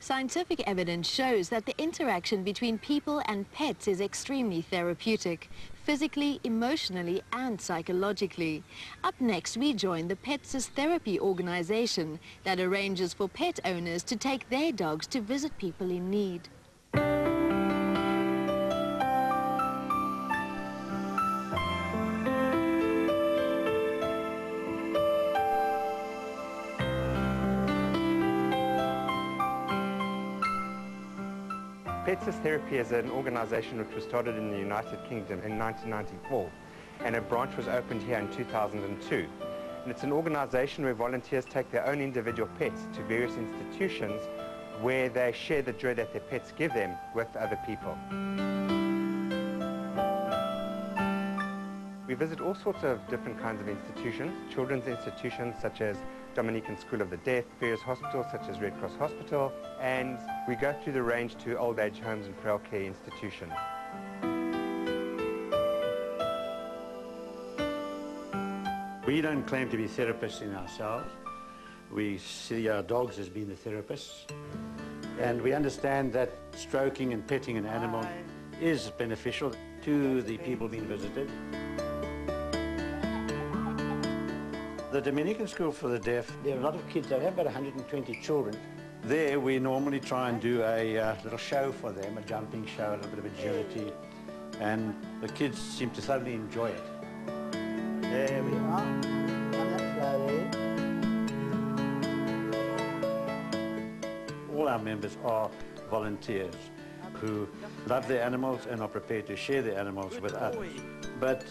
Scientific evidence shows that the interaction between people and pets is extremely therapeutic, physically, emotionally and psychologically. Up next, we join the Pets' Therapy organization that arranges for pet owners to take their dogs to visit people in need. Pets' Therapy is an organisation which was started in the United Kingdom in 1994, and a branch was opened here in 2002. And it's an organisation where volunteers take their own individual pets to various institutions where they share the joy that their pets give them with other people. We visit all sorts of different kinds of institutions, children's institutions such as Dominican School of the Deaf, various hospitals such as Red Cross Hospital, and we go through the range to old age homes and frail care institutions. We don't claim to be therapists in ourselves. We see our dogs as being the therapists, and we understand that stroking and petting an animal is beneficial to the people being visited. The Dominican School for the Deaf, there are a lot of kids. They have about 120 children. There we normally try and do a little show for them, a jumping show, a little bit of agility, and the kids seem to thoroughly enjoy it. There we are, on that Friday. All our members are volunteers who love their animals and are prepared to share their animals with others. But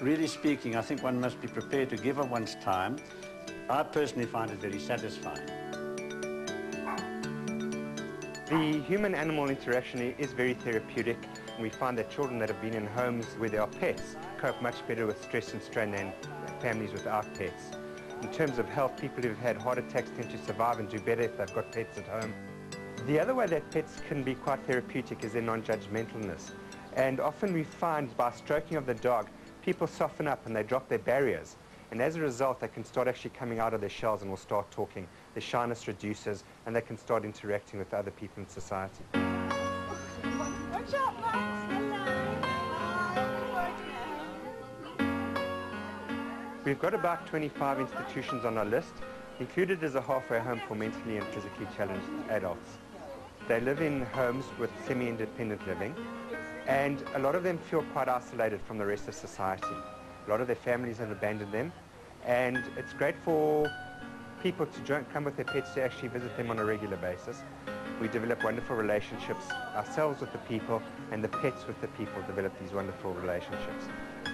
really speaking, I think one must be prepared to give of one's time. I personally find it very satisfying. The human-animal interaction is very therapeutic, and we find that children that have been in homes where there are pets cope much better with stress and strain than families without pets. In terms of health, people who've had heart attacks tend to survive and do better if they've got pets at home. The other way that pets can be quite therapeutic is their non-judgmentalness. And often we find by stroking of the dog, people soften up and they drop their barriers. And as a result, they can start actually coming out of their shells and will start talking. Their shyness reduces and they can start interacting with other people in society. Watch out, Max. We've got about 25 institutions on our list. Included is a halfway home for mentally and physically challenged adults. They live in homes with semi-independent living, and a lot of them feel quite isolated from the rest of society. A lot of their families have abandoned them, and it's great for people to come with their pets to actually visit them on a regular basis. We develop wonderful relationships, ourselves with the people, and the pets with the people develop these wonderful relationships.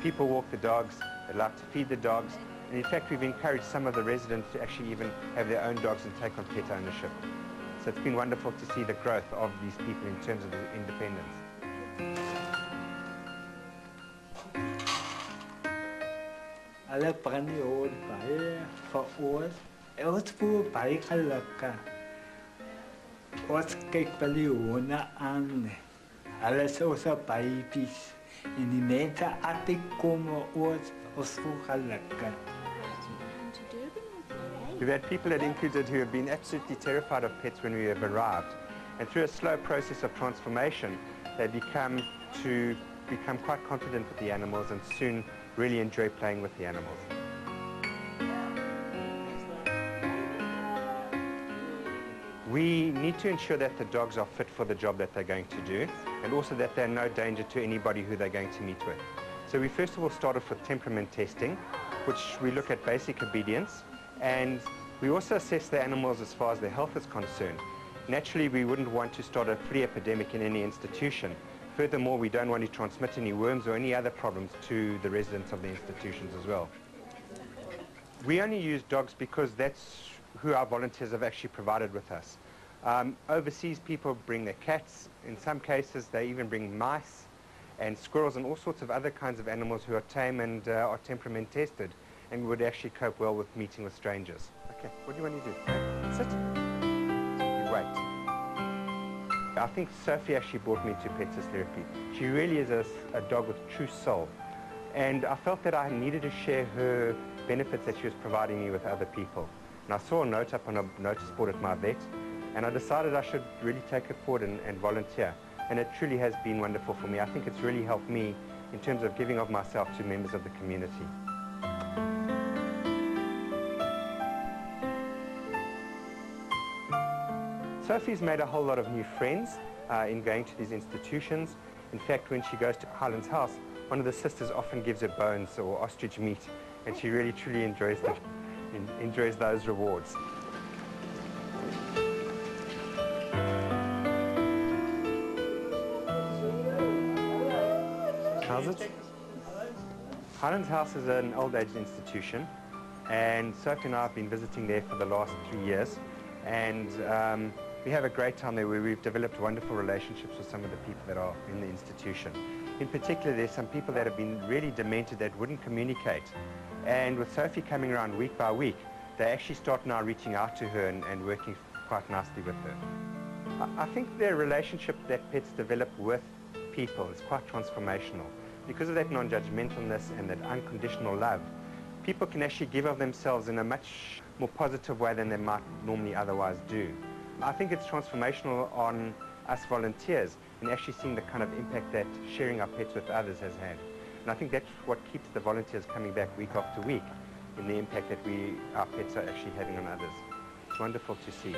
People walk the dogs, they like to feed the dogs, and in fact we've encouraged some of the residents to actually even have their own dogs and take on pet ownership. So it's been wonderful to see the growth of these people in terms of their independence. Alle brænde over bij for året. Også på bijkalaka. Også kijk baliona aan. Alles også baby's. En die mensen altijd komen ons voor kalaka. We've had people that included who have been absolutely terrified of pets when we have arrived. And through a slow process of transformation, they become quite confident with the animals and soon really enjoy playing with the animals. We need to ensure that the dogs are fit for the job that they're going to do, and also that they're no danger to anybody who they're going to meet with. So we first of all start off with temperament testing, which we look at basic obedience, and we also assess the animals as far as their health is concerned. Naturally, we wouldn't want to start a flea epidemic in any institution. Furthermore, we don't want to transmit any worms or any other problems to the residents of the institutions as well. We only use dogs because that's who our volunteers have actually provided with us. Overseas, people bring their cats. In some cases, they even bring mice and squirrels and all sorts of other kinds of animals who are tame and are temperament tested and would actually cope well with meeting with strangers. Okay, what do you want to do? Sit. You wait. I think Sophie actually brought me to Pets' Therapy. She really is a dog with true soul. And I felt that I needed to share her benefits that she was providing me with other people. And I saw a note up on a notice board at my vet, And I decided I should really take it forward and volunteer. And it truly has been wonderful for me. I think it's really helped me in terms of giving of myself to members of the community. Sophie's made a whole lot of new friends in going to these institutions. In fact, when she goes to Highlands House, one of the sisters often gives her bones or ostrich meat, and she really truly enjoys those rewards. How's it? Highlands House is an old age institution, and Sophie and I have been visiting there for the last 3 years, and we have a great time there where we've developed wonderful relationships with some of the people that are in the institution. In particular, there's some people that have been really demented that wouldn't communicate, and with Sophie coming around week by week, they actually start now reaching out to her and working quite nicely with her. I think the relationship that pets develop with people is quite transformational. Because of that non-judgmentalness and that unconditional love, people can actually give of themselves in a much more positive way than they might normally otherwise do. I think it's transformational on us volunteers and actually seeing the kind of impact that sharing our pets with others has had. And I think that's what keeps the volunteers coming back week after week, in the impact that our pets are actually having on others. It's wonderful to see.